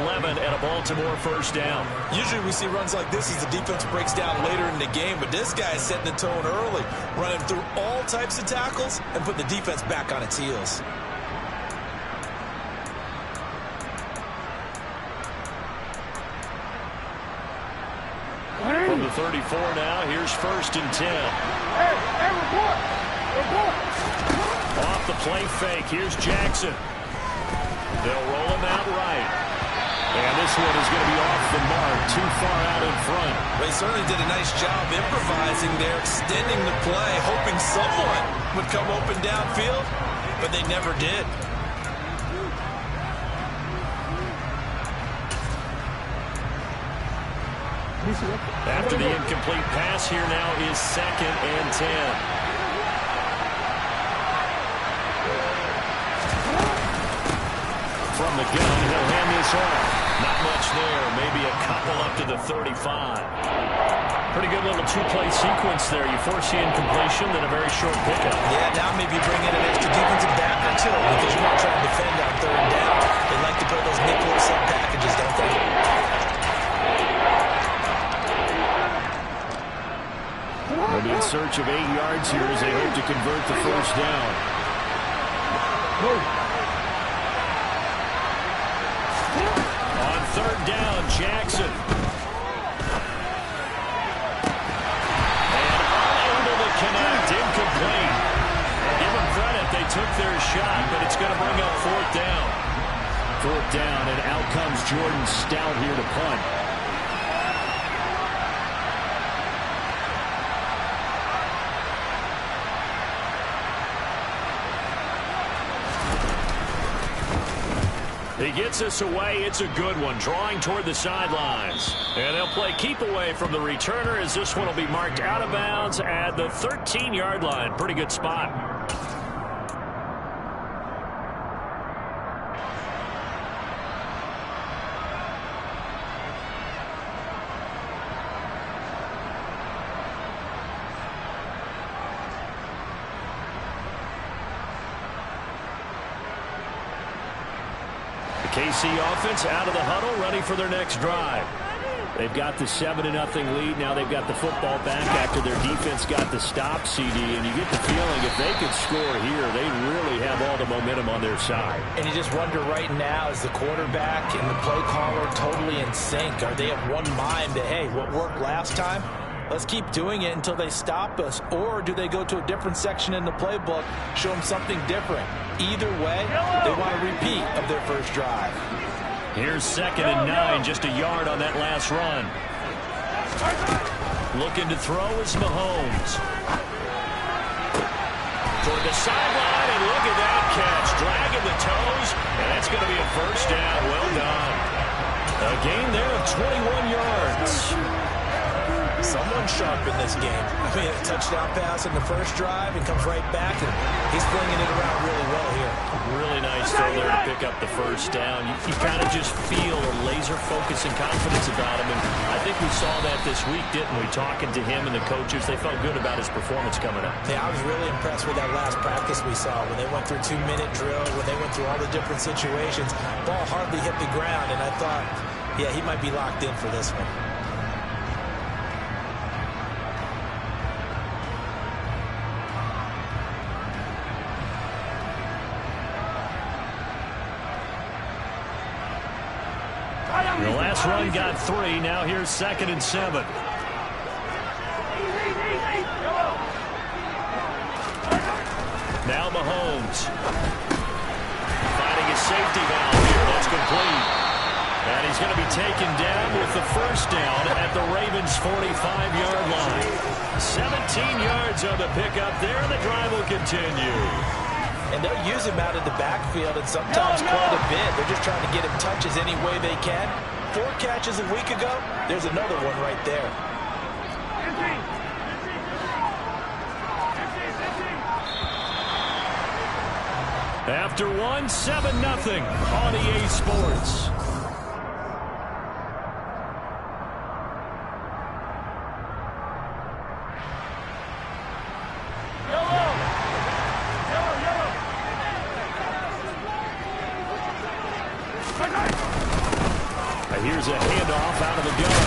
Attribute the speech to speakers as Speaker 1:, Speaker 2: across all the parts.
Speaker 1: 11 and a Baltimore first down.
Speaker 2: Usually we see runs like this as the defense breaks down later in the game, but this guy is setting the tone early, running through all types of tackles and putting the defense back on its heels.
Speaker 1: From the 34 now, here's 1st and 10.
Speaker 3: Hey, report!
Speaker 1: Off the play fake, here's Jackson. They'll roll him out right. And this one is going to be off the mark, too far out in front.
Speaker 2: They certainly did a nice job improvising there, extending the play, hoping someone would come open downfield, but they never did.
Speaker 1: After the incomplete pass, here now is 2nd and 10. From the gun, he'll hand this off. Not much there, maybe a couple up to the 35. Pretty good little two-play sequence there. You force the incompletion, then a very short pickup.
Speaker 2: Yeah, now maybe bring in an extra defensive back or two because you're not trying to defend on 3rd down. They like to play those nickel or sub packages, don't they?
Speaker 1: They'll be in search of 8 yards here as they hope to convert the first down. On 3rd down, Jackson. And unable to connect, incomplete. Give them credit, they took their shot, but it's going to bring up 4th down. 4th down, and out comes Jordan Stout here to punt. He gets us away. It's a good one, drawing toward the sidelines. And they'll play keep away from the returner as this one will be marked out of bounds at the 13-yard line. Pretty good spot. KC offense out of the huddle, ready for their next drive. They've got the 7-0 lead. Now they've got the football back after their defense got the stop, CD. And you get the feeling if they could score here, they really have all the momentum on their side.
Speaker 2: And you just wonder right now, is the quarterback and the play caller totally in sync? Are they of one mind that, hey, what worked last time? Let's keep doing it until they stop us. Or do they go to a different section in the playbook, show them something different? Either way, they want a repeat of their first drive.
Speaker 1: Here's 2nd and 9, just a yard on that last run. Looking to throw is Mahomes. Toward the sideline, and look at that catch. Dragging the toes, and that's going to be a first down. Well done. A gain there of 21 yards.
Speaker 2: Someone sharp in this game. I mean, a touchdown pass in the first drive and comes right back, and he's flinging it around really well here.
Speaker 1: Really nice throw there to pick up the first down. You kind of just feel a laser focus and confidence about him, and I think we saw that this week, didn't we? Talking to him and the coaches, they felt good about his performance coming up.
Speaker 2: Yeah, I was really impressed with that last practice we saw when they went through 2-minute drill, when they went through all the different situations. Ball hardly hit the ground, and I thought, yeah, he might be locked in for this one.
Speaker 1: The last run got 3. Now here's 2nd and 7. Now Mahomes. Finding his safety valve here. That's complete. And he's going to be taken down with the first down at the Ravens' 45-yard line. 17 yards on the pickup there, and the drive will continue.
Speaker 2: And they'll use him out of the backfield, and sometimes quite a bit. They're just trying to get him touches any way they can. 4 catches a week ago. There's another one right there.
Speaker 1: After one, 7-0 on EA Sports. here's a handoff out of the gun.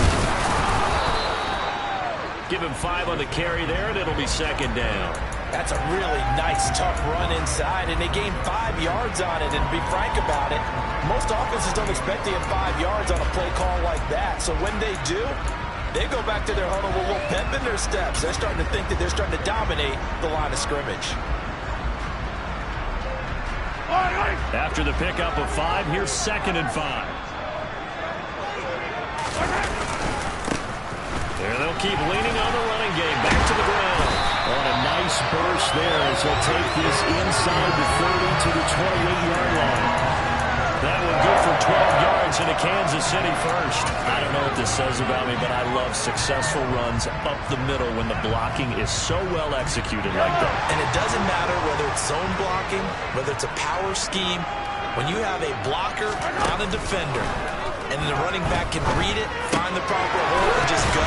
Speaker 1: Give him 5 on the carry there, and it'll be second down.
Speaker 2: That's a really nice, tough run inside, and they gained 5 yards on it. And to be frank about it, most offenses don't expect to get 5 yards on a play call like that. So when they do, they go back to their huddle with a little pep in their steps. They're starting to think that they're starting to dominate the line of scrimmage.
Speaker 1: After the pickup of 5, here's 2nd and 5. And they'll keep leaning on the running game. Back to the ground. On a nice burst there as he'll take this inside the 30 to the 28-yard line. That one good for 12 yards into Kansas City first. I don't know what this says about me, but I love successful runs up the middle when the blocking is so well executed like that.
Speaker 2: And it doesn't matter whether it's zone blocking, whether it's a power scheme. When you have a blocker on a defender and the running back can read it, find the proper hole, and just go,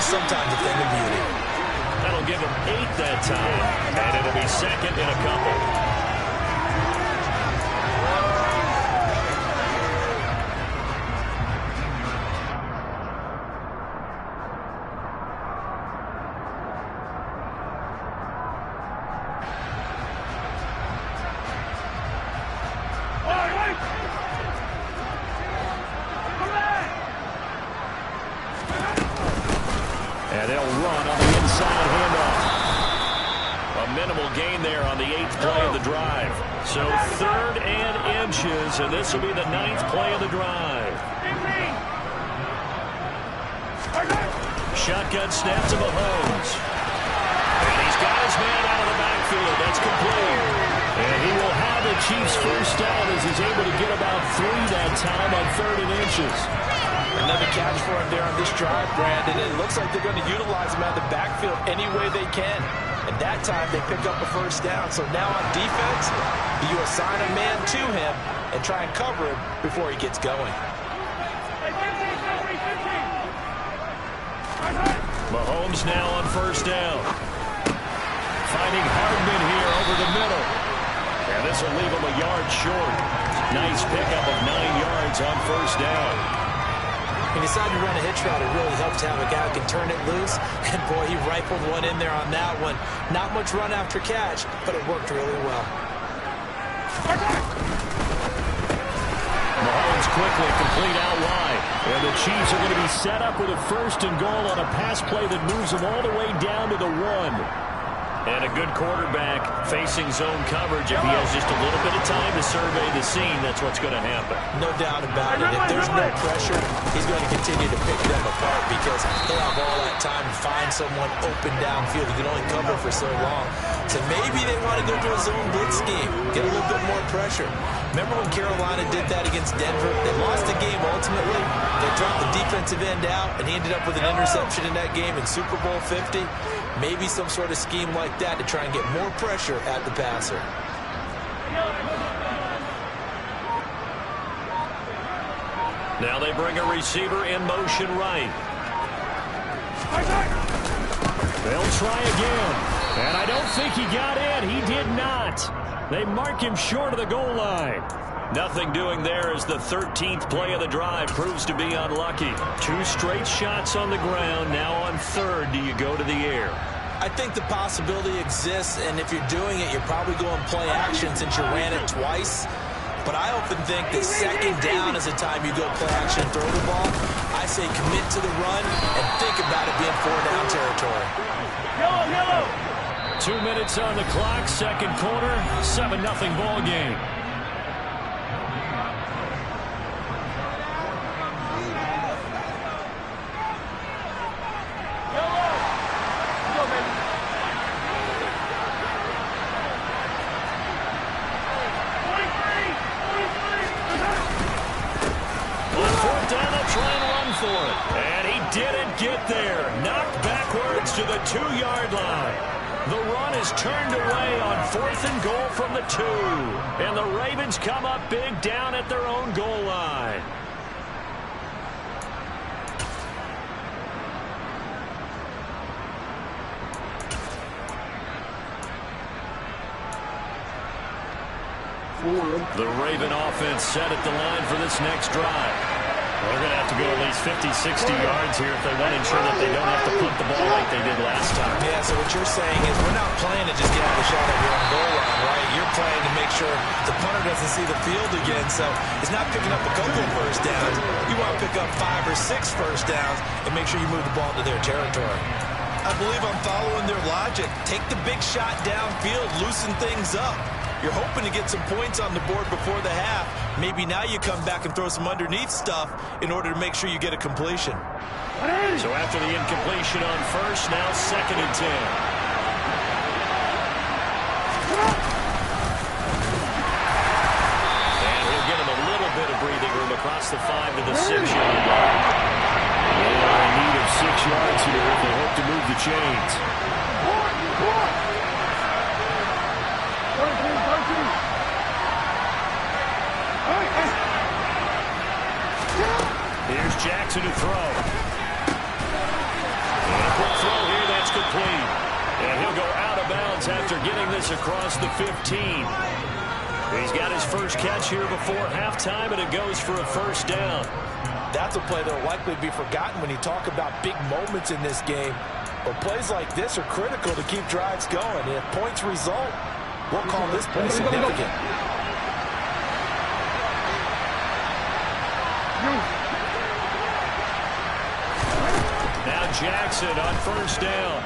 Speaker 2: sometimes a thing of beauty.
Speaker 1: That'll give him 8 that time, and it'll be second and a couple. And they'll run on the inside handoff. A minimal gain there on the 8th play of the drive. So 3rd and inches, and this will be the 9th play of the drive. Shotgun snap to Mahomes. And he's got his man out of the backfield. That's complete. And he will have the Chiefs first down as he's able to get about 3 that time on 3rd and inches.
Speaker 2: Another catch for him there on this drive, Brandon. It looks like they're going to utilize him out of the backfield any way they can. And that time they pick up a first down. So now on defense, you assign a man to him and try and cover him before he gets going.
Speaker 1: Mahomes now on first down. Finding Hardman here over the middle. And this will leave him a yard short. Nice pickup of 9 yards on first down.
Speaker 2: He decided to run a hitch route. It really helps to have a guy who can turn it loose. And, boy, he rifled one in there on that one. Not much run after catch, but it worked really well.
Speaker 1: Mahomes quickly complete out wide. And the Chiefs are going to be set up with a 1st and goal on a pass play that moves them all the way down to the 1. And a good quarterback facing zone coverage. If he has just a little bit of time to survey the scene, that's what's going to happen.
Speaker 2: No doubt about it. If there's no pressure, he's going to continue to pick them apart because he'll have all that time to find someone open downfield. He can only cover for so long. So maybe they want to go to a zone blitz scheme, get a little bit more pressure. Remember when Carolina did that against Denver? They lost the game ultimately. They dropped the defensive end out, and he ended up with an interception in that game in Super Bowl 50. Maybe some sort of scheme like that to try and get more pressure at the passer.
Speaker 1: Now they bring a receiver in motion right. They'll try again. And I don't think he got in. He did not. They mark him short of the goal line. Nothing doing there as the 13th play of the drive proves to be unlucky. 2 straight shots on the ground. Now on 3rd, do you go to the air?
Speaker 2: I think the possibility exists, and if you're doing it, you're probably going play action since you ran it twice. But I often think that 2nd down is the time you go play action and throw the ball. I say commit to the run and think about it being 4-down territory.
Speaker 1: 2 minutes on the clock, 2nd quarter, 7-0 ball game. To the 2-yard line. The run is turned away on 4th and goal from the 2. And the Ravens come up big down at their own goal line. The Raven offense set at the line for this next drive. They're going to have to go at least 50, 60 yards here if they want to ensure that they don't have to punt the ball like they did last time.
Speaker 2: Yeah, so what you're saying is we're not playing to just get out of the shot at your own goal line, right? You're playing to make sure the punter doesn't see the field again, so it's not picking up a couple of first downs. You want to pick up 5 or 6 first downs and make sure you move the ball to their territory. I believe I'm following their logic. Take the big shot downfield, loosen things up. You're hoping to get some points on the board before the half. Maybe now you come back and throw some underneath stuff in order to make sure you get a completion.
Speaker 1: So after the incompletion on first, now 2nd and 10. And he'll get him a little bit of breathing room across the 5 to the 6-yard line. They're in need of 6 yards here if they hope to move the chains. Here's Jackson to throw. And a quick throw here, that's complete. And he'll go out of bounds after getting this across the 15. He's got his first catch here before halftime, and it goes for a first down.
Speaker 2: That's a play that will likely be forgotten when you talk about big moments in this game. But plays like this are critical to keep drives going. And if points result, we'll call this play significant.
Speaker 1: Now Jackson on first down.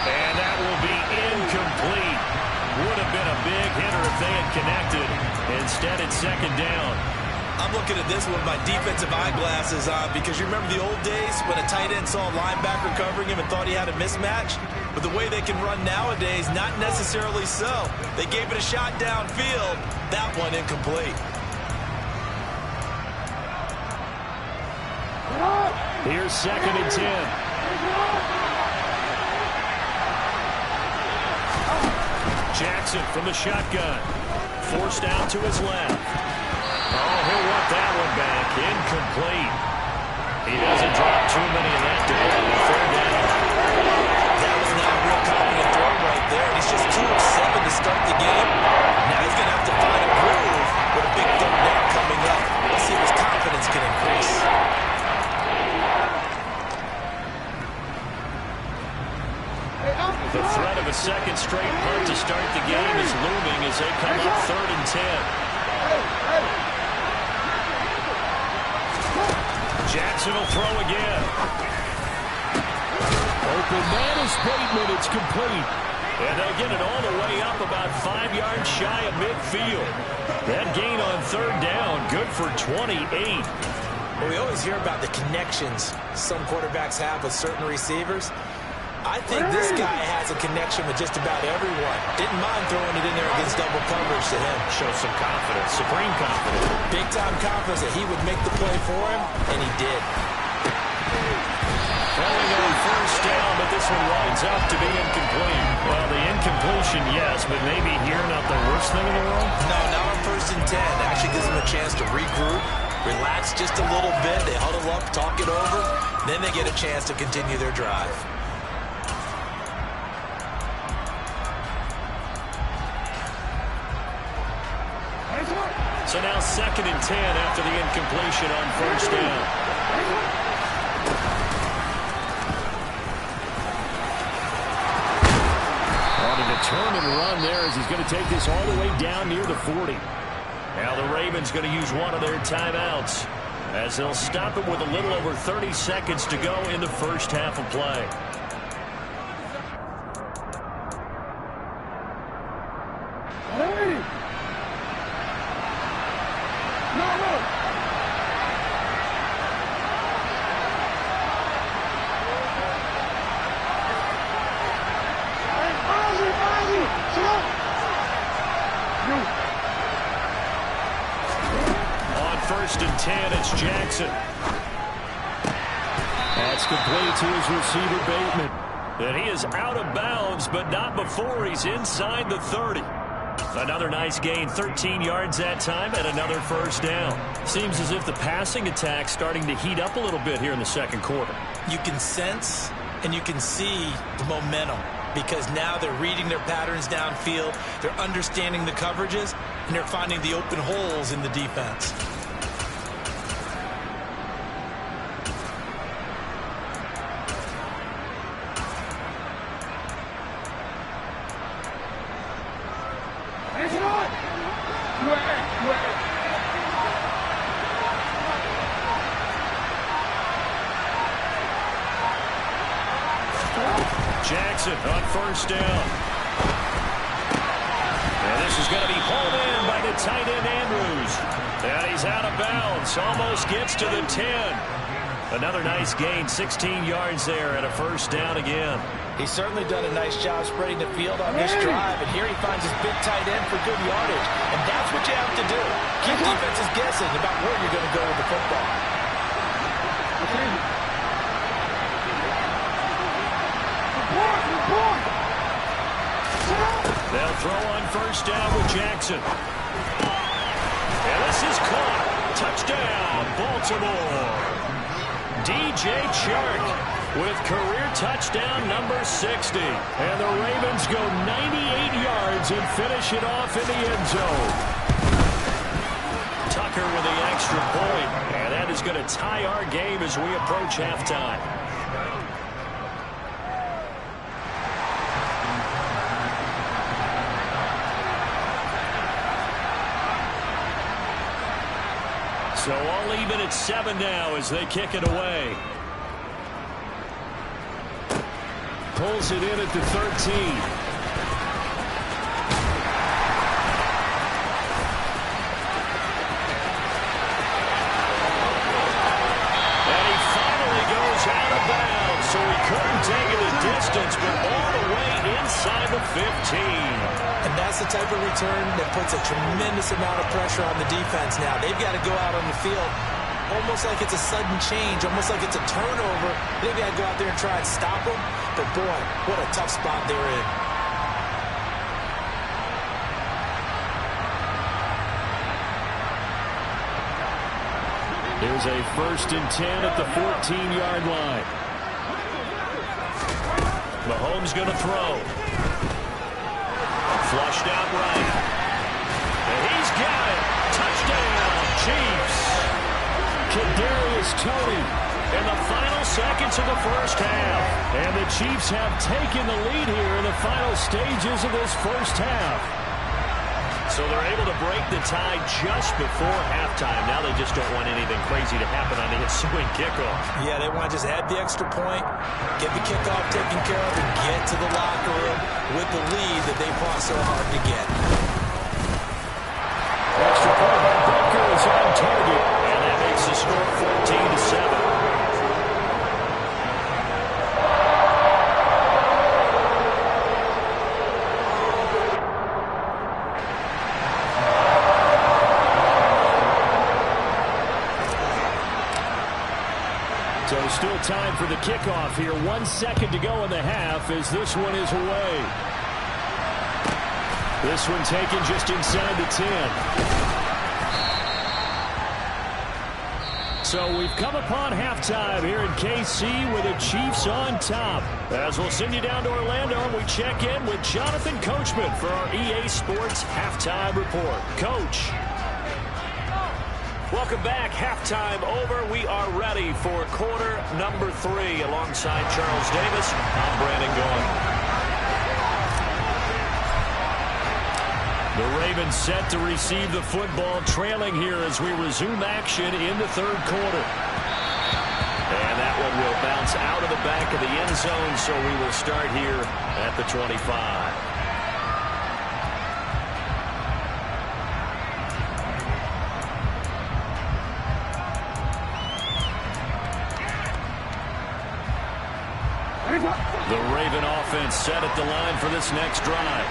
Speaker 1: And that will be incomplete. Would have been a big hitter if they had connected. Instead, it's 2nd down.
Speaker 2: I'm looking at this with my defensive eyeglasses on because you remember the old days when a tight end saw a linebacker covering him and thought he had a mismatch? But the way they can run nowadays, not necessarily so. They gave it a shot downfield. That one incomplete.
Speaker 1: Here's 2nd and 10. Jackson from the shotgun. Forced out to his left. Oh, he'll want that one back. Incomplete. He doesn't drop too many in that day. 3rd down.
Speaker 2: That was not a real confident throw right there. He's just 2 of 7 to start the game. Now he's going to have to find a groove with a big 3rd down coming up. Let's see if his confidence can increase.
Speaker 1: The threat of a second straight punt to start the game is looming as they come up 3rd and 10. Jackson will throw again. Open man is Bateman. It's complete. And they'll get it all the way up about 5 yards shy of midfield. That gain on 3rd down, good for 28.
Speaker 2: Well, we always hear about the connections some quarterbacks have with certain receivers. I think this guy has a connection with just about everyone. Didn't mind throwing it in there against double coverage to him.
Speaker 1: Shows some confidence, supreme confidence.
Speaker 2: Big-time confidence that he would make the play for him, and he did.
Speaker 1: Throwing on first down, but this one winds up to be incomplete. Well, the incompletion, yes, but maybe here not the worst thing in the world?
Speaker 2: No, not on 1st and 10. Actually gives them a chance to regroup, relax just a little bit. They huddle up, talk it over. Then they get a chance to continue their drive.
Speaker 1: So now 2nd and 10 after the incompletion on first down. Wanted to turn and run there as he's going to take this all the way down near the 40. Now the Ravens going to use one of their timeouts as they'll stop it with a little over 30 seconds to go in the first half of play. On 1st and 10, it's Jackson. That's complete to his receiver, Bateman. And he is out of bounds, but not before he's inside the 30. Another nice gain, 13 yards that time, and another first down. Seems as if the passing attack's starting to heat up a little bit here in the 2nd quarter.
Speaker 2: You can sense and you can see the momentum because now they're reading their patterns downfield, they're understanding the coverages, and they're finding the open holes in the defense.
Speaker 1: Jackson on first down. And this is going to be hauled in by the tight end Andrews. And he's out of bounds. Almost gets to the 10. Another nice gain, 16 yards there and a first down again.
Speaker 2: He's certainly done a nice job spreading the field on this drive, and here he finds his big tight end for good yardage. And that's what you have to do. Keep defenses guessing about where you're going to go with the football.
Speaker 1: They'll throw on first down with Jackson. And this is caught. Touchdown, Baltimore. DJ Chark with career touchdown number 60. And the Ravens go 98 yards and finish it off in the end zone. Tucker with the extra point. And that is going to tie our game as we approach halftime. So all even at 7 now as they kick it away. Pulls it in at the 13. So he couldn't take it a distance, but all the way inside the 15.
Speaker 2: And that's the type of return that puts a tremendous amount of pressure on the defense now. They've got to go out on the field almost like it's a sudden change, almost like it's a turnover. They've got to go out there and try and stop them. But, boy, what a tough spot they're in.
Speaker 1: There's a 1st and 10 at the 14-yard line. Mahomes going to throw. Flushed out right. And he's got it. Touchdown, Chiefs. Kadarius Toney in the final seconds of the first half. And the Chiefs have taken the lead here in the final stages of this first half. So they're able to break the tie just before halftime. Now they just don't want anything crazy to happen on the ensuing kickoff.
Speaker 2: Yeah, they want to just add the extra point, get the kickoff taken care of, and get to the locker room with the lead that they fought so hard to get.
Speaker 1: Extra point by Baker is on target, and that makes the score 14-7. So still time for the kickoff here. 1 second to go in the half as this one is away. This one taken just inside the 10. So we've come upon halftime here in KC with the Chiefs on top. As we'll send you down to Orlando and we check in with Jonathan Coachman for our EA Sports Halftime Report. Coach. Welcome back. Halftime over. We are ready for quarter number 3 alongside Charles Davis. I'm Brandon Gaughan. The Ravens set to receive the football, trailing here as we resume action in the third quarter. And that one will bounce out of the back of the end zone, so we will start here at the 25. The Raven offense set at the line for this next drive.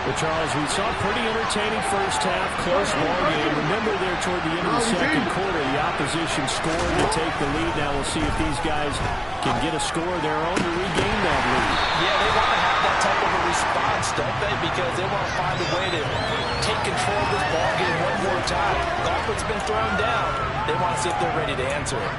Speaker 1: Well, Charles, we saw a pretty entertaining first half, close ball game. Remember there toward the end of the second quarter, the opposition scored to take the lead. Now we'll see if these guys can get a score of their own to regain that lead.
Speaker 2: Yeah, they want to have that type of a response, don't they? Because they want to find a way to take control of this ball game one more time. Golf has been thrown down. They want to see if they're ready to answer it.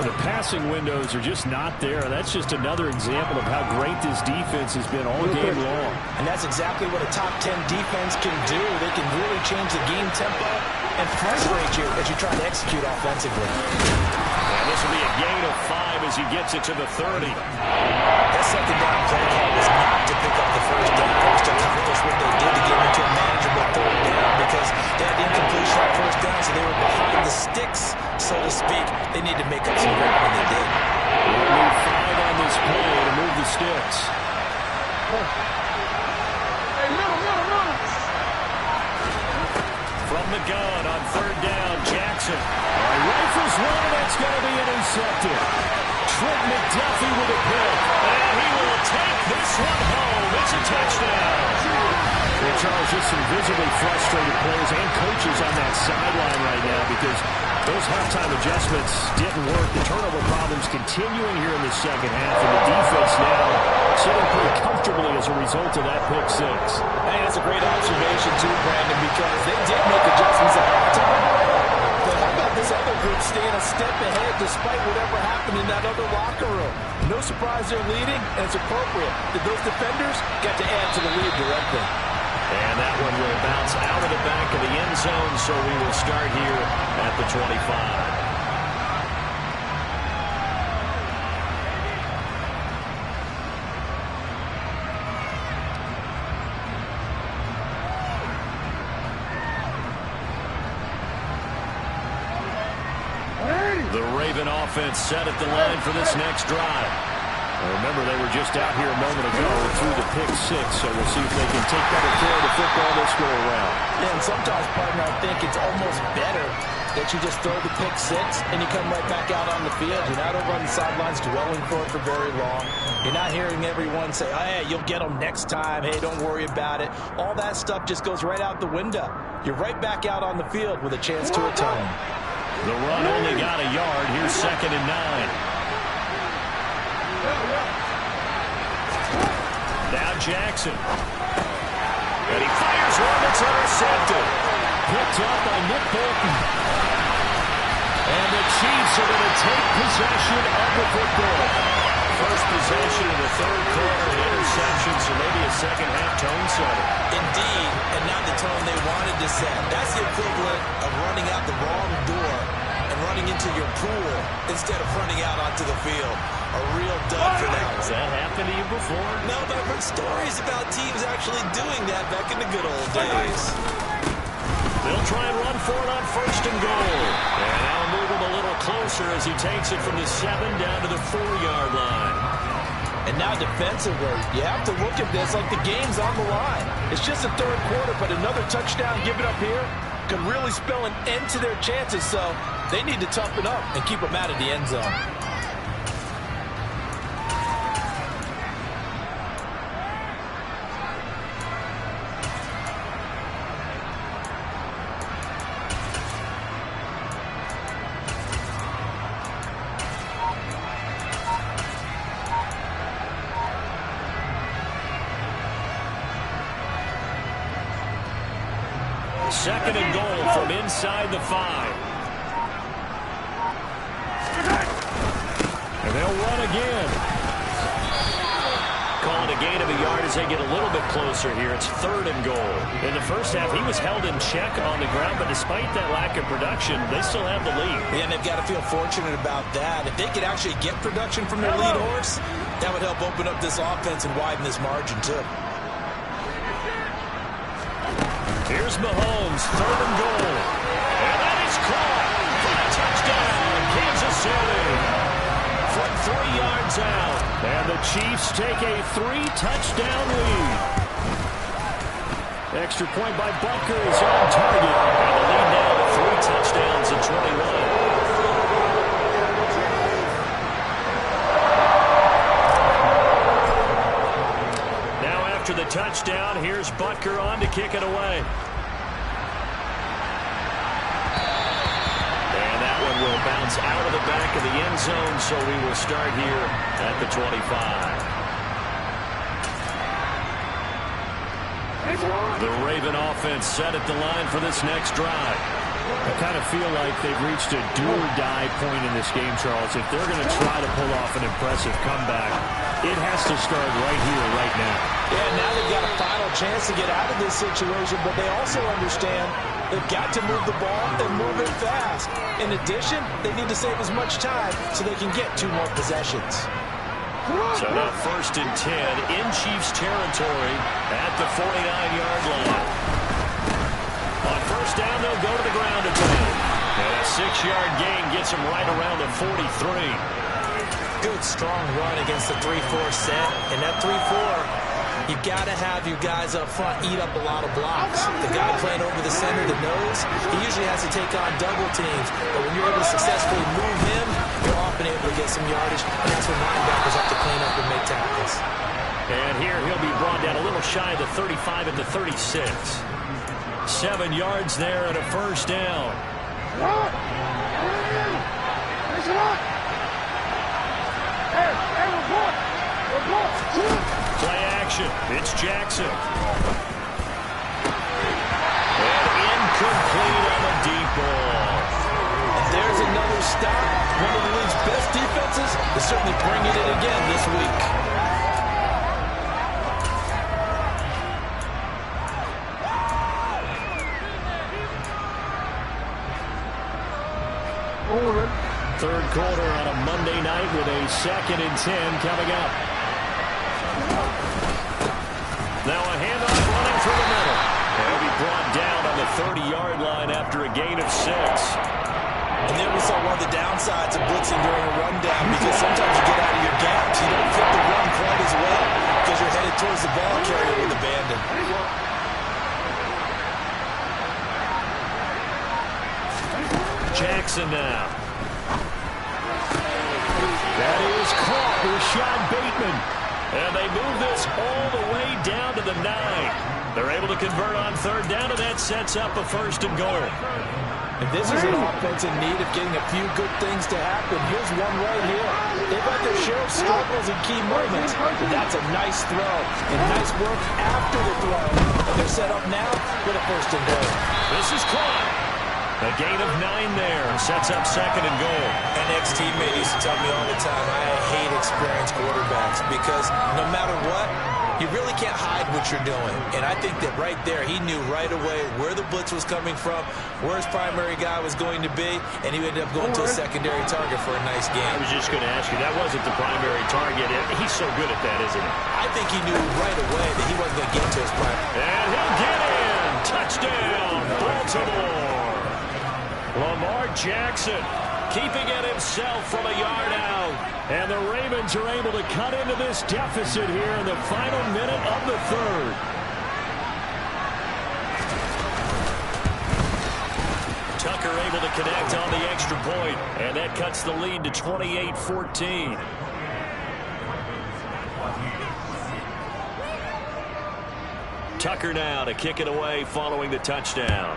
Speaker 1: Well, the passing windows are just not there. That's just another example of how great this defense has been all game long.
Speaker 2: And that's exactly what a top 10 defense can do. They can really change the game tempo and frustrate you as you try to execute offensively.
Speaker 1: And this will be a gain of 5 as he gets it to the 30.
Speaker 2: That second down play call was not to pick up the first down, to accomplish what they did to get into a manageable third down because they had incompletion on first down, so they were behind the sticks, so to speak. They need to make up some ground, and they did.
Speaker 1: We'll move 5 on this play to move the sticks.
Speaker 3: Hey, middle.
Speaker 1: From the gun on third down, Jackson. Rifles one, that's going to be intercepted. Trent McDuffie with a pick. And he will take this one home. It's a touchdown. And Charles, just some visibly frustrated players and coaches on that sideline right now because those halftime adjustments didn't work. The turnover problems continuing here in the second half, and the defense now sitting pretty comfortably as a result of that pick six.
Speaker 2: Hey, that's a great observation too, Brandon, because they did make adjustments at halftime. But how about this other group staying a step ahead despite whatever happened in that other locker room? No surprise they're leading, and it's appropriate that those defenders got to add to the lead directly.
Speaker 1: And that one will bounce out of the back of the end zone, so we will start here at the 25. The Raven offense set at the line for this next drive. Remember, they were just out here a moment ago through the pick six, so we'll see if they can take better care of the football this go around.
Speaker 2: Yeah, and sometimes, partner, I think it's almost better that you just throw the pick six and you come right back out on the field. You're not over on the sidelines dwelling for it for very long. You're not hearing everyone say, oh, hey, you'll get them next time. Hey, don't worry about it. All that stuff just goes right out the window. You're right back out on the field with a chance to atone.
Speaker 1: The run only got a yard. Here's 2nd and 9. Now Jackson. And he fires one that's intercepted. Picked up by Nick Bolton. And the Chiefs are going to take possession of the football. First possession of the third quarter, an interception, so maybe a second half tone setter.
Speaker 2: Indeed, and not the tone they wanted to set. That's the equivalent of running out the wrong door and running into your pool instead of running out onto the field. A real dud for them.
Speaker 1: Has that happened to you before?
Speaker 2: No, but I've heard stories about teams actually doing that back in the good old days.
Speaker 1: They'll try and run for it on 1st and goal. And now move him a little closer as he takes it from the 7 down to the 4-yard line.
Speaker 2: And now defensively, you have to look at this like the game's on the line. It's just the third quarter, but another touchdown given up here could really spell an end to their chances, so they need to toughen up and keep them out of the end zone.
Speaker 1: Second and goal from inside the 5. And they'll run again. Calling a gain of a yard as they get a little bit closer here. It's 3rd and goal. In the first half, he was held in check on the ground, but despite that lack of production, they still have the lead.
Speaker 2: Yeah, and they've got to feel fortunate about that. If they could actually get production from their lead horse, that would help open up this offense and widen this margin, too.
Speaker 1: Here's Mahomes, 3rd and goal. And that is caught for a touchdown, Kansas City. From 3 yards out. And the Chiefs take a 3-touchdown lead. Extra point by Butker is on target. And the lead now to 3 touchdowns at 21. After the touchdown, here's Butker on to kick it away. And that one will bounce out of the back of the end zone, so we will start here at the 25. The Raven offense set at the line for this next drive. I kind of feel like they've reached a do-or-die point in this game, Charles. If they're going to try to pull off an impressive comeback, it has to start right here, right now.
Speaker 2: Yeah, now they've got a final chance to get out of this situation, but they also understand they've got to move the ball and move it fast. In addition, they need to save as much time so they can get 2 more possessions.
Speaker 1: So now 1st and 10 in Chiefs territory at the 49-yard line. On 1st down, they'll go to the ground again. And a 6-yard gain gets them right around the 43.
Speaker 2: Good, strong run against the 3-4 set. And that 3-4 You got to have your guys up front eat up a lot of blocks. The guy playing over the center, the nose, he usually has to take on double teams. But when you're able to successfully move him, you're often able to get some yardage, and that's when linebackers have to clean up and make tackles.
Speaker 1: And here he'll be brought down a little shy of the 35 at the 36. 7 yards there and a first down. Play action. It's Jackson. And incomplete on a deep ball.
Speaker 2: And there's another stop. One of the league's best defenses is certainly bringing it again this week.
Speaker 1: Third quarter on a Monday night with a 2nd and 10 coming up. Now a handoff running through the middle. He'll be brought down on the 30-yard line after a gain of 6.
Speaker 2: And there we saw one of the downsides of blitzing during a rundown, because sometimes you get out of your gaps. You don't fit the run quite as well because you're headed towards the ball carrier with abandon.
Speaker 1: Jackson now. That is caught. Rashad Bateman. And they move this all the way down to the 9. They're able to convert on 3rd down, and that sets up a 1st and goal.
Speaker 2: And this is an offense in need of getting a few good things to happen. Here's one right here. They've had their share of struggles in key moments, but that's a nice throw. And nice work after the throw. And they're set up now with a 1st and goal.
Speaker 1: This is caught. A gain of 9 there. Sets up 2nd and goal.
Speaker 2: An ex-teammate used to tell me all the time, I hate experienced quarterbacks, because no matter what, you really can't hide what you're doing. And I think that right there, he knew right away where the blitz was coming from, where his primary guy was going to be, and he ended up going to a secondary target for a nice gain.
Speaker 1: I was just going to ask you, that wasn't the primary target. He's so good at that, isn't he?
Speaker 2: I think he knew right away that he wasn't going to get to his primary.
Speaker 1: And he'll get in. Touchdown, Baltimore. Lamar Jackson keeping it himself from a yard out. And the Ravens are able to cut into this deficit here in the final minute of the 3rd. Tucker able to connect on the extra point, and that cuts the lead to 28-14. Tucker now to kick it away following the touchdown.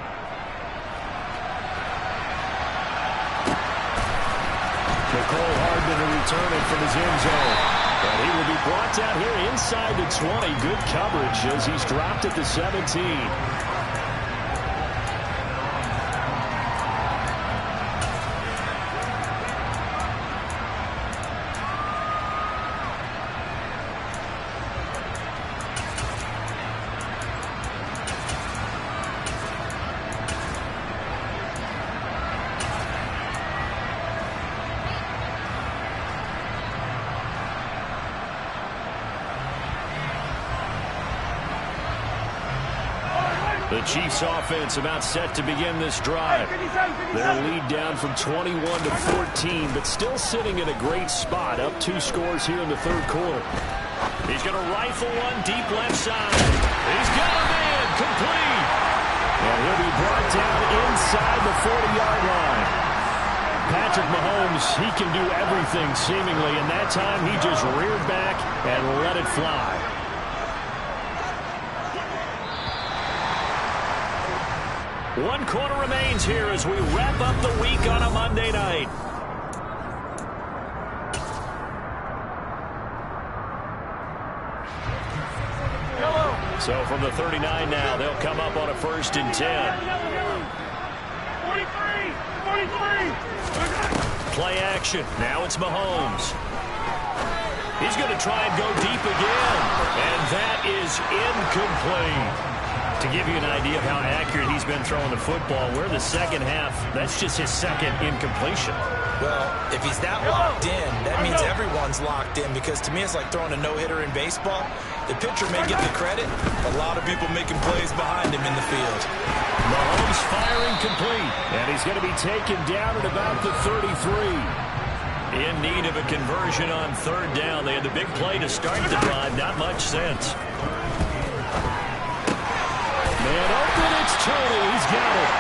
Speaker 1: Mecole Hardman to return it from his end zone. And he will be brought down here inside the 20. Good coverage as he's dropped at the 17. The Chiefs offense about set to begin this drive. Their lead down from 21 to 14, but still sitting in a great spot, up 2 scores here in the 3rd quarter. He's going to rifle one deep left side. He's got a man complete. And he'll be brought down inside the 40-yard line. Patrick Mahomes, he can do everything seemingly, and that time he just reared back and let it fly. One quarter remains here as we wrap up the week on a Monday night. So from the 39 now, they'll come up on a 1st and 10. 43. Play action. Now it's Mahomes. He's going to try and go deep again. And that is incomplete. To give you an idea of how accurate he's been throwing the football, we're in the 2nd half. That's just his 2nd incompletion.
Speaker 2: Well, if he's that locked in, that means everyone's locked in, because to me it's like throwing a no-hitter in baseball. The pitcher may get the credit, a lot of people making plays behind him in the field.
Speaker 1: Mahomes firing complete, and he's going to be taken down at about the 33. In need of a conversion on 3rd down. They had the big play to start the drive, not much sense. Man open, it's Tony. He's got it.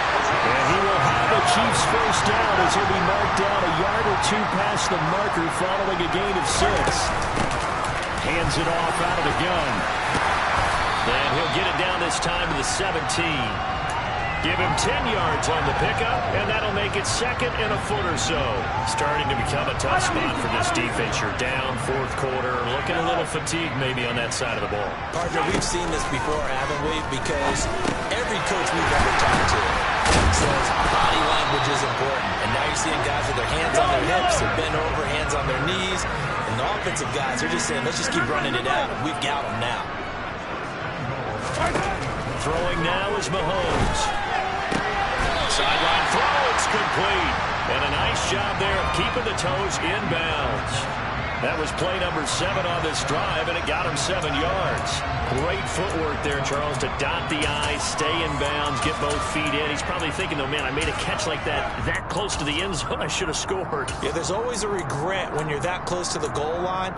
Speaker 1: And he will have a Chiefs first down as he'll be marked down a yard or two past the marker following a gain of 6. Hands it off out of the gun. And he'll get it down this time to the 17. Give him 10 yards on the pickup, and that'll make it second and a foot or so. Starting to become a tough spot for this defense. You're down fourth quarter, looking a little fatigued maybe on that side of the ball.
Speaker 2: Partner, we've seen this before, haven't we? Because every coach we've ever talked to says body language is important. And now you're seeing guys with their hands on their hips, they're bent over, hands on their knees. And the offensive guys are just saying, let's just keep running it out. We've got them now.
Speaker 1: Throwing now is Mahomes. Sideline throw, it's complete. And a nice job there of keeping the toes in bounds. That was play number 7 on this drive, and it got him 7 yards. Great footwork there, Charles, to dot the I, stay in bounds, get both feet in. He's probably thinking, though, man, I made a catch like that close to the end zone. I should have scored.
Speaker 2: Yeah, there's always a regret when you're that close to the goal line.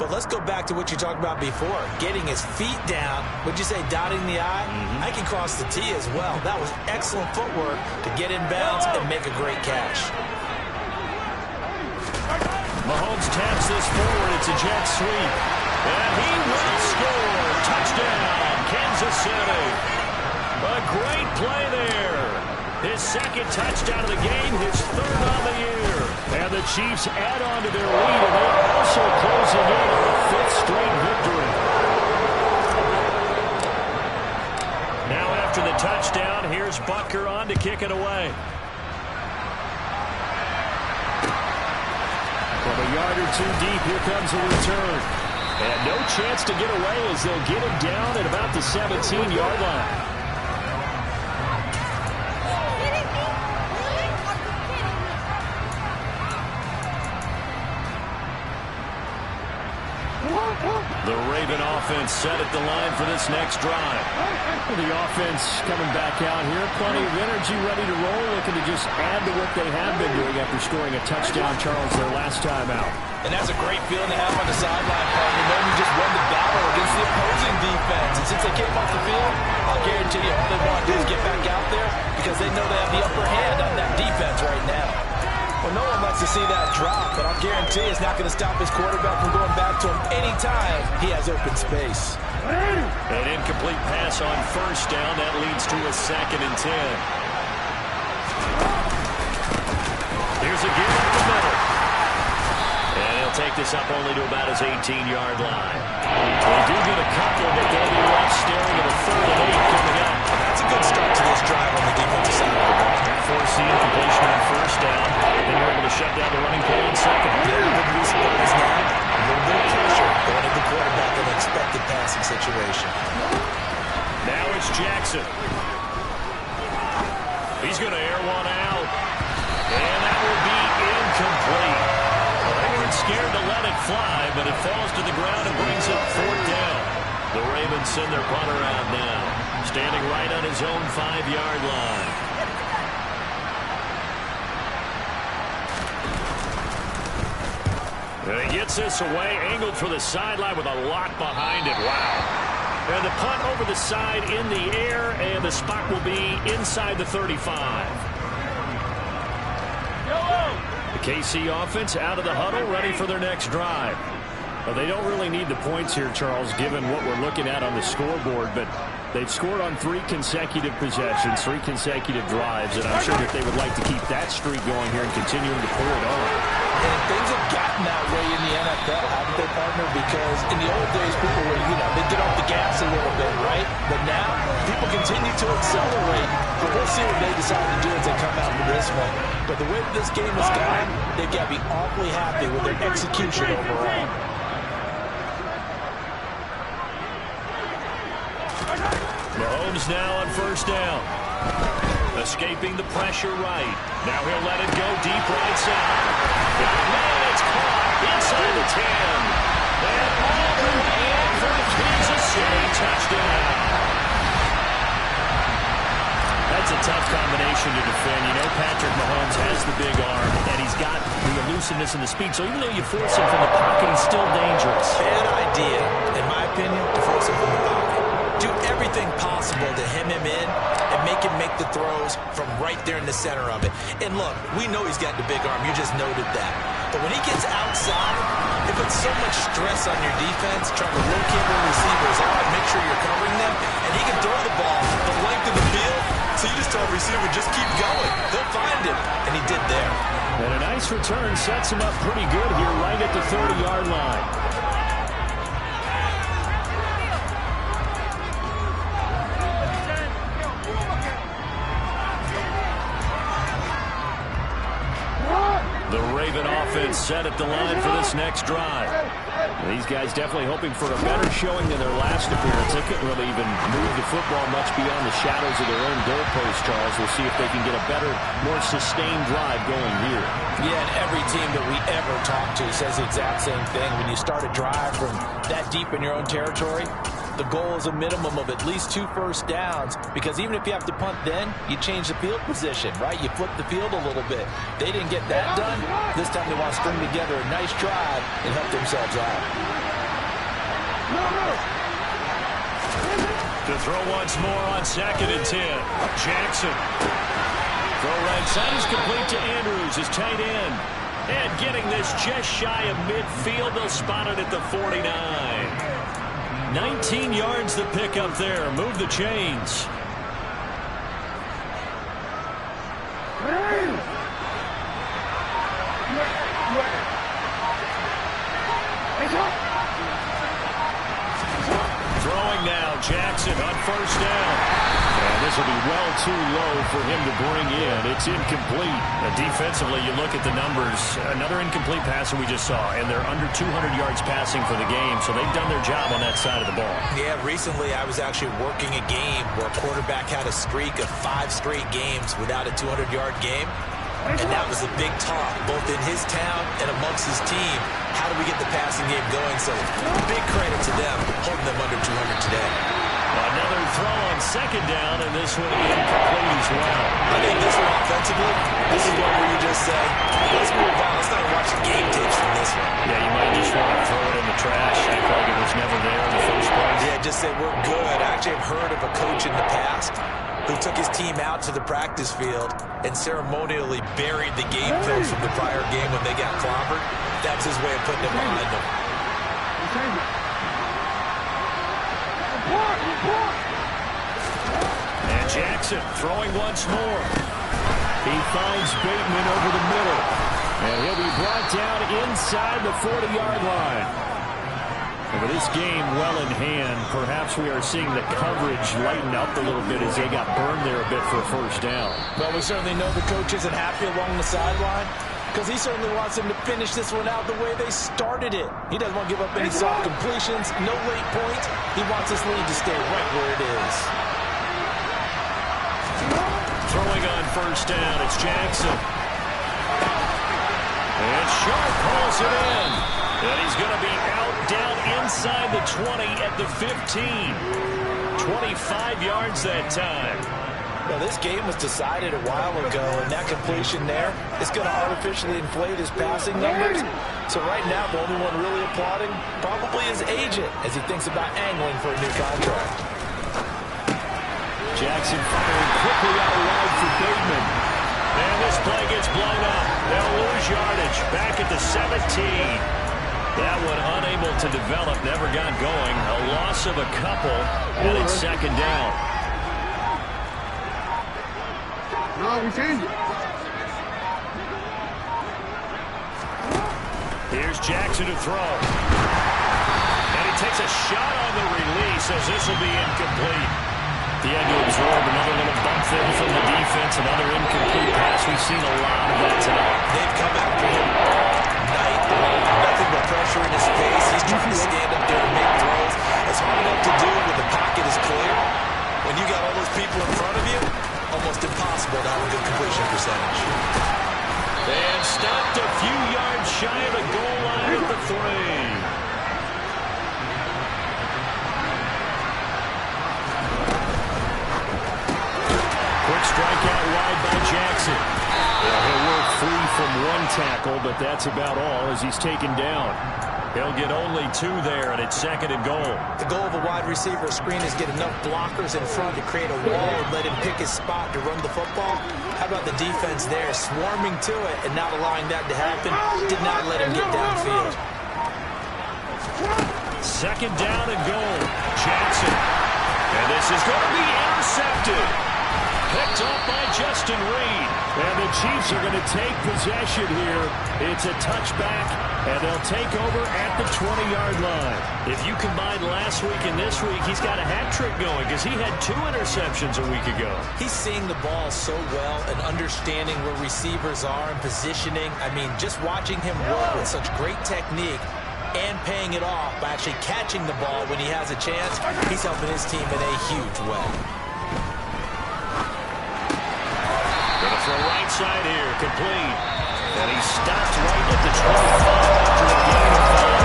Speaker 2: But let's go back to what you talked about before. Getting his feet down. Would you say dotting the I? I can cross the T as well. That was excellent footwork to get in bounds and make a great catch.
Speaker 1: Mahomes taps this forward. It's a jet sweep. And he will score. Touchdown, Kansas City. A great play there. His second touchdown of the game, his third on the year. And the Chiefs add on to their lead, and they are also closing in on a 5th straight victory. Now after the touchdown, here's Butker on to kick it away. From a yard or two deep, here comes a return. And no chance to get away as they'll get him down at about the 17-yard line. The Raven offense set at the line for this next drive. The offense coming back out here. Plenty of energy, ready to roll. Looking to just add to what they have been doing after scoring a touchdown, Charles, their last time out.
Speaker 2: And that's a great feeling to have on the sideline, partner. Knowing you just won the battle against the opposing defense. And since they came off the field, I'll guarantee you all they want to do is get back out there because they know they have the upper hand on that defense right now. Well, no one likes to see that drop, but I'll guarantee it's not going to stop his quarterback from going back to him anytime he has open space.
Speaker 1: An incomplete pass on first down. That leads to a 2nd and 10. Here's a give up the middle. And he'll take this up only to about his 18-yard line. They do get a couple, but they'll be left staring at a 3rd and 8 coming up.
Speaker 2: That's a good start to this drive on the defensive side of the ball.
Speaker 1: Force the incompletion on first down. Then you're able to shut down the running play in second.
Speaker 2: Yeah, wouldn't be surprised now. A little bit of pressure going at the quarterback in an expected passing situation.
Speaker 1: Now it's Jackson. He's going to air one out. And that will be incomplete. They weren't scared to let it fly, but it falls to the ground and brings up 4th down. The Ravens send their punter out now. Standing right on his own 5-yard line. And he gets this away, angled for the sideline with a lot behind it. Wow. And the punt over the side in the air, and the spot will be inside the 35. The KC offense out of the huddle, ready for their next drive. Well, they don't really need the points here, Charles, given what we're looking at on the scoreboard, but they've scored on 3 consecutive possessions, 3 consecutive drives, and I'm sure that they would like to keep that streak going here and continuing to pull it on.
Speaker 2: And things have gotten that way in the NFL, haven't they, partner? Because in the old days, people were, they'd get off the gas a little bit, right? But now, people continue to accelerate. But we'll see what they decide to do as they come out with this one. But the way that this game has gone, they've got to be awfully happy with their execution overall.
Speaker 1: Mahomes now on first down. Escaping the pressure right. Now he'll let it go deep right side. Man, it's caught inside the 10. And all the way in for the Kansas City touchdown. That's a tough combination to defend. You know Patrick Mahomes has the big arm, and he's got the elusiveness and the speed. So even though you force him from the pocket, he's still dangerous.
Speaker 2: Bad idea, in my opinion, to force him from the pocket. everything possible to hem him in and make him make the throws from right there in the center of it. And look, we know he's got the big arm. You just noted that. But when he gets outside, it puts so much stress on your defense trying to locate where receivers are and make sure you're covering them. And he can throw the ball the length of the field, so you just tell the receiver, just keep going. They'll find him. And he did there.
Speaker 1: And a nice return sets him up pretty good here right at the 30-yard line. The Raven offense set at the line for this next drive. These guys definitely hoping for a better showing than their last appearance. They couldn't really even move the football much beyond the shadows of their own goalpost, Charles. We'll see if they can get a better, more sustained drive going here.
Speaker 2: Yeah, and every team that we ever talk to says the exact same thing. When you start a drive from that deep in your own territory, the goal is a minimum of at least 2 first downs, because even if you have to punt then, you change the field position, right? You flip the field a little bit. They didn't get that done. This time they want to string together a nice drive and help themselves out.
Speaker 1: To throw once more on 2nd and 10. Jackson. Throw right side is complete to Andrews, his tight end. And getting this just shy of midfield, they'll spot it at the 49. 19 yards the pick up there. Move the chains. Throwing now, Jackson on 1st down. And this will be well too low for him to bring in. It's incomplete. Defensively, you look at the numbers. Another incomplete passer we just saw, and they're under 200 yards passing for the game, so they've done their job on that side of the ball.
Speaker 2: Yeah, recently I was actually working a game where a quarterback had a streak of 5 straight games without a 200-yard game. And that was a big talk, both in his town and amongst his team. How do we get the passing game going? So big credit to them, holding them under 200 today.
Speaker 1: Another throw on 2nd down, and this one incomplete as well.
Speaker 2: I think this one offensively, this is one where you just say, let's move on. Let's not watch the game tapes from this one.
Speaker 1: Yeah, you might just want to throw it in the trash, act like it was never there in the first place.
Speaker 2: Yeah, just say we're good. I actually have heard of a coach in the past who took his team out to the practice field and ceremonially buried the game film from the prior game when they got clobbered. That was his way of putting it behind them.
Speaker 1: And Jackson throwing once more. He finds Bateman over the middle. And he'll be brought down inside the 40-yard line. And with this game well in hand, perhaps we are seeing the coverage lighten up a little bit as they got burned there a bit for a 1st down.
Speaker 2: Well, we certainly know the coach isn't happy along the sideline, because he certainly wants them to finish this one out the way they started it. He doesn't want to give up any soft completions, no late points. He wants this lead to stay right where it is.
Speaker 1: Throwing on 1st down, it's Jackson. And Sharp pulls it in. And he's going to be out down inside the 20 at the 15. 25 yards that time.
Speaker 2: Well, this game was decided a while ago, and that completion there is going to artificially inflate his passing numbers. So right now, the only one really applauding probably his agent as he thinks about angling for a new contract.
Speaker 1: Jackson firing quickly out wide for Bateman. And this play gets blown up. They'll lose yardage back at the 17. That one unable to develop, never got going. A loss of a couple, and it's 2nd down.
Speaker 3: No, we changed it.
Speaker 1: Here's Jackson to throw. And he takes a shot on the release as this will be incomplete. He had to absorb another little bump there from the defense, another incomplete pass. We've seen a lot of that tonight.
Speaker 2: They've come after him all night long. Nothing but pressure in his face. He's trying to stand up there and make throws. It's hard enough to do when the pocket is clear. When you got all those people in front of you, almost impossible to have a good completion percentage.
Speaker 1: And stopped a few yards shy of the goal line at the 3. Quick strike out wide by Jackson. He'll work free from one tackle, but that's about all as he's taken down. He'll get only 2 there, and it's 2nd and goal.
Speaker 2: The goal of a wide receiver screen is get enough blockers in front to create a wall and let him pick his spot to run the football. How about the defense there, swarming to it and not allowing that to happen? Did not let him get downfield.
Speaker 1: 2nd down and goal. Jackson. And this is going to be intercepted. Picked up by Justin Reed. And the Chiefs are going to take possession here. It's a touchback, and they'll take over at the 20-yard line. If you combine last week and this week, he's got a hat trick going because he had 2 interceptions a week ago.
Speaker 2: He's seeing the ball so well and understanding where receivers are and positioning. I mean, just watching him work with such great technique and paying it off by actually catching the ball when he has a chance, he's helping his team in a huge way.
Speaker 1: Gonna throw right side here, complete. And he stopped right at the 25 after a gain of 5.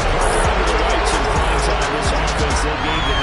Speaker 1: Partner under the lights in prime time, this offense, they gave the